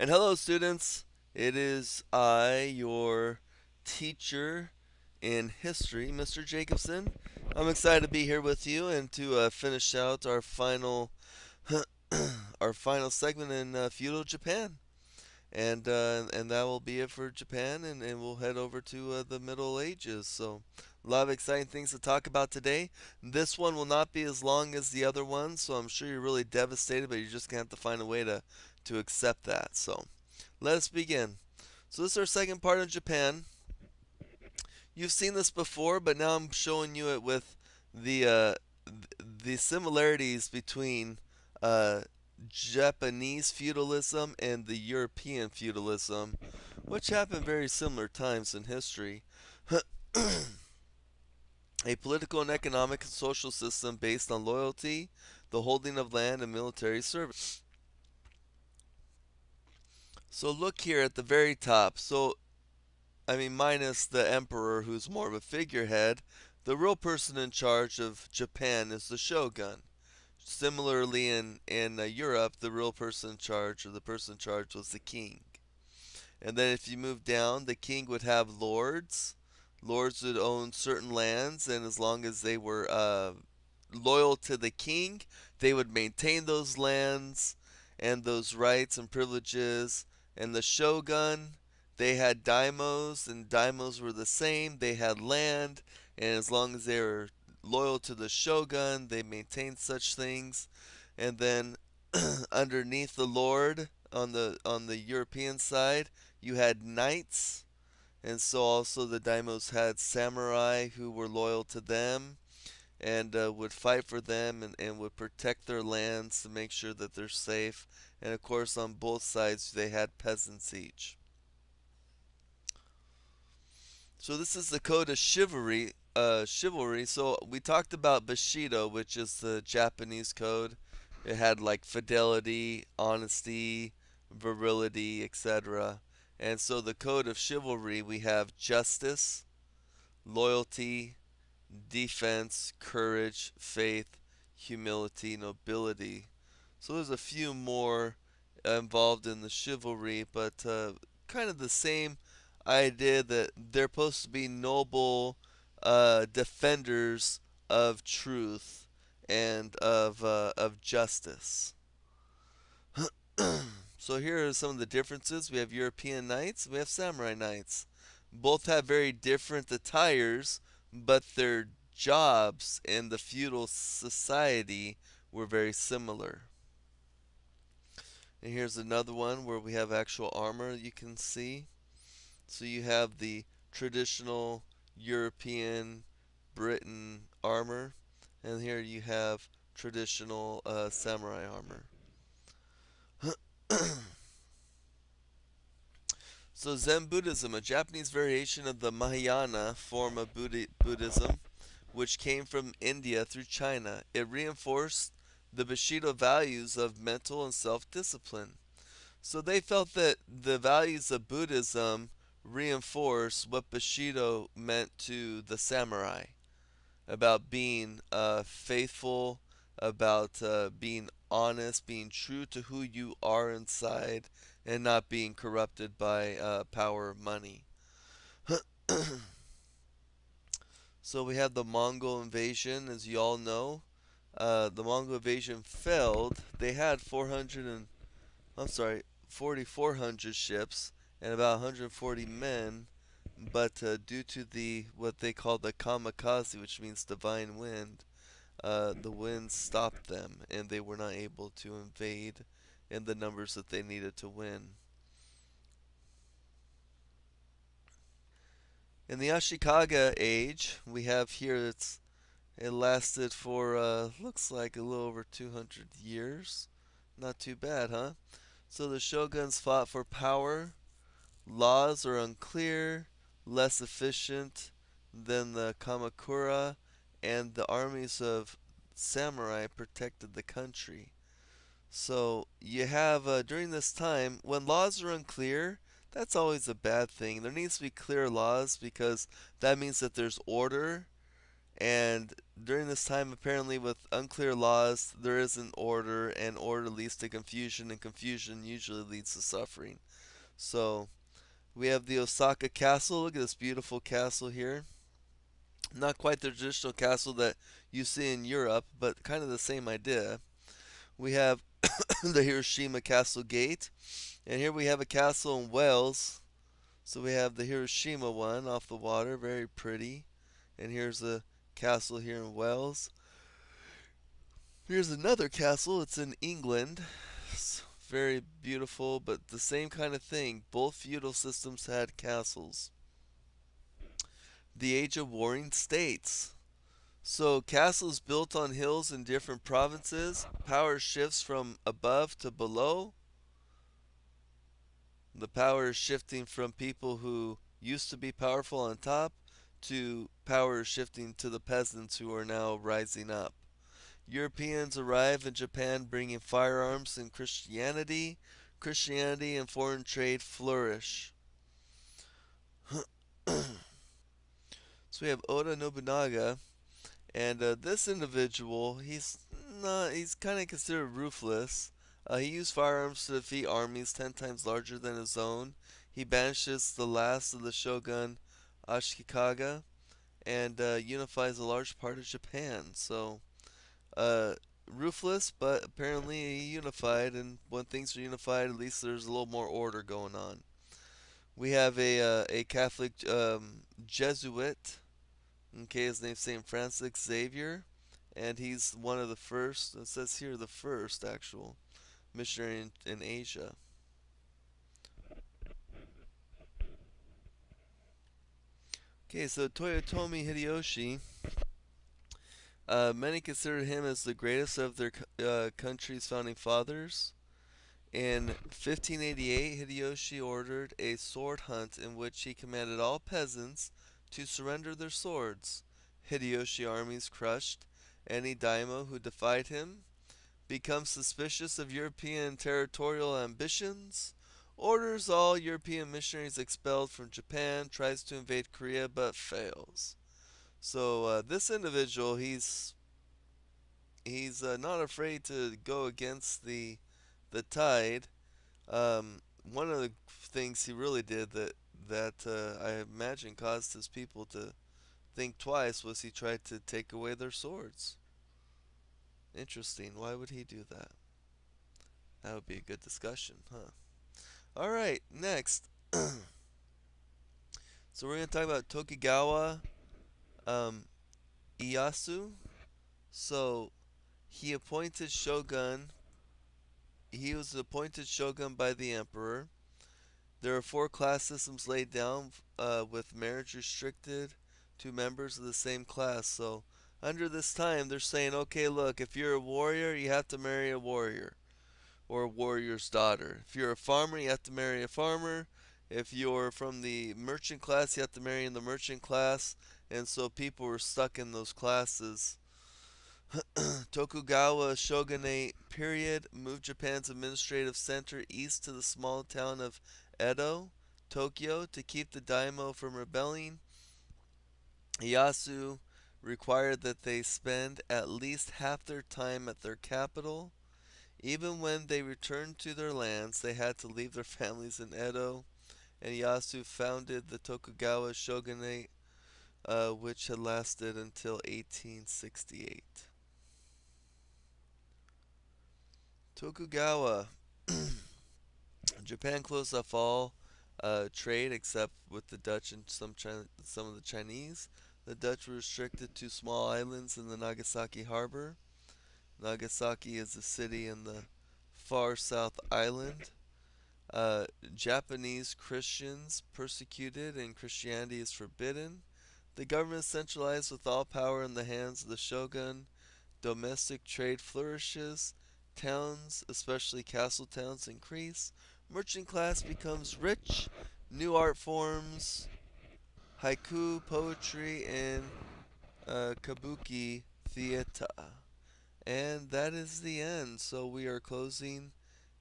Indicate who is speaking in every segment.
Speaker 1: And hello, students. It is I, your teacher in history, Mr. Jacobson. I'm excited to be here with you and to finish out our final our final segment in feudal Japan. And that will be it for Japan, and we'll head over to the Middle Ages. So, a lot of exciting things to talk about today. This one will not be as long as the other one, so I'm sure you're really devastated, but you're just gonna have to find a way to accept that. So, let us begin. So, this is our second part of Japan. You've seen this before, but now I'm showing you it with the the similarities between uh, Japanese feudalism and the European feudalism, which happened very similar times in history. A political and economic and social system based on loyalty, the holding of land, and military service. So look here at the very top. So minus the emperor, who's more of a figurehead, the real person in charge of Japan is the shogun. Similarly, in Europe, the real person in charge, or the person in charge, was the king. And then if you move down, the king would have lords. Lords would own certain lands, and as long as they were loyal to the king, they would maintain those lands and those rights and privileges. And the shogun, they had daimos, and daimos were the same. They had land, and as long as they were loyal to the shogun, they maintained such things. And then underneath the lord on the European side, you had knights, and so also the daimos had samurai who were loyal to them and would fight for them and would protect their lands to make sure that they're safe. And of course, on both sides, they had peasants each. So this is the code of chivalry. Chivalry. So we talked about Bushido, which is the Japanese code. It had like fidelity, honesty, virility, etc. And so the code of chivalry, we have justice, loyalty, defense, courage, faith, humility, nobility. So there's a few more involved in the chivalry, but kind of the same idea that they're supposed to be noble defenders of truth and of justice. So here are some of the differences. We have European knights, we have samurai knights. Both have very different attires, but their jobs in the feudal society were very similar. And here's another one where we have actual armor you can see. So you have the traditional European Britain armor, and here you have traditional samurai armor. So Zen Buddhism, a Japanese variation of the Mahayana form of Buddhism, which came from India through China. It reinforced the Bushido values of mental and self-discipline. So they felt that the values of Buddhism reinforce what Bushido meant to the samurai about being faithful, about being honest, being true to who you are inside, and not being corrupted by power or money. So we had the Mongol invasion, as you all know. The Mongol invasion failed. They had 4,400 ships and about 140 men, but due to the what they call the kamikaze, which means divine wind, the wind stopped them, and they were not able to invade in the numbers that they needed to win. In the Ashikaga Age, we have here it lasted for looks like a little over 200 years. Not too bad, huh? So the shoguns fought for power. Laws are unclear, less efficient than the Kamakura, and the armies of samurai protected the country. So you have during this time when laws are unclear, that's always a bad thing. There needs to be clear laws because that means that there's order And during this time, apparently, with unclear laws, there isn't order, and order leads to confusion, and confusion usually leads to suffering. So, we have the Osaka Castle. Look at this beautiful castle here. Not quite the traditional castle that you see in Europe, but kind of the same idea. We have the Hiroshima Castle Gate, and here we have a castle in Wales. So we have the Hiroshima one off the water, very pretty. And here's a castle here in Wales. Here's another castle, it's in England. It's very beautiful, but the same kind of thing. Both feudal systems had castles. The Age of Warring States. So, castles built on hills in different provinces. Power shifts from above to below. The power is shifting from people who used to be powerful on top to power shifting to the peasants who are now rising up. Europeans arrive in Japan bringing firearms and Christianity. Christianity and foreign trade flourish. So we have Oda Nobunaga, and this individual, he's kind of considered ruthless. He used firearms to defeat armies 10 times larger than his own. He banishes the last of the shogun Ashikaga and unifies a large part of Japan. So, uh, ruthless, but apparently unified, and when things are unified, at least there's a little more order going on. We have a Catholic Jesuit. Okay, his name's Saint Francis Xavier, and he's one of the first. It says here the first actual missionary in Asia. Okay, so Toyotomi Hideyoshi, many consider him as the greatest of their country's founding fathers. In 1588, Hideyoshi ordered a sword hunt in which he commanded all peasants to surrender their swords. Hideyoshi armies crushed any daimyo who defied him, becomes suspicious of European territorial ambitions, orders all European missionaries expelled from Japan, tries to invade Korea but fails. So this individual, he's not afraid to go against the tide. One of the things he really did that I imagine caused his people to think twice was he tried to take away their swords. Interesting. Why would he do that? That would be a good discussion, huh? All right, next. So we're going to talk about Tokugawa um, Ieyasu. So he appointed shogun. He was appointed shogun by the emperor. There are four class systems laid down with marriage restricted to members of the same class. So under this time, they're saying, okay, look, if you're a warrior, you have to marry a warrior or a warrior's daughter. If you're a farmer, you have to marry a farmer. If you're from the merchant class, you have to marry in the merchant class. And so people were stuck in those classes. Tokugawa Shogunate period moved Japan's administrative center east to the small town of Edo, Tokyo, to keep the daimyo from rebelling. Ieyasu required that they spend at least half their time at their capital. Even when they returned to their lands, they had to leave their families in Edo, and Ieyasu founded the Tokugawa Shogunate, which had lasted until 1868. Tokugawa. Japan closed off all trade except with the Dutch and some of the Chinese. The Dutch were restricted to small islands in the Nagasaki harbor. Nagasaki is a city in the far south island. Uh, Japanese Christians persecuted and Christianity is forbidden. The government is centralized with all power in the hands of the shogun. Domestic trade flourishes. Towns, especially castle towns, increase. Merchant class becomes rich. New art forms, haiku, poetry, and kabuki theater. And that is the end. So we are closing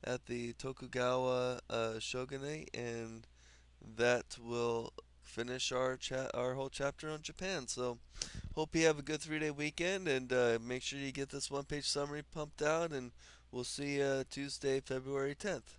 Speaker 1: at the Tokugawa shogunate, and that will finish our whole chapter on Japan. So hope you have a good 3 day weekend, and make sure you get this 1 page summary pumped out, and we'll see you Tuesday, February 10th.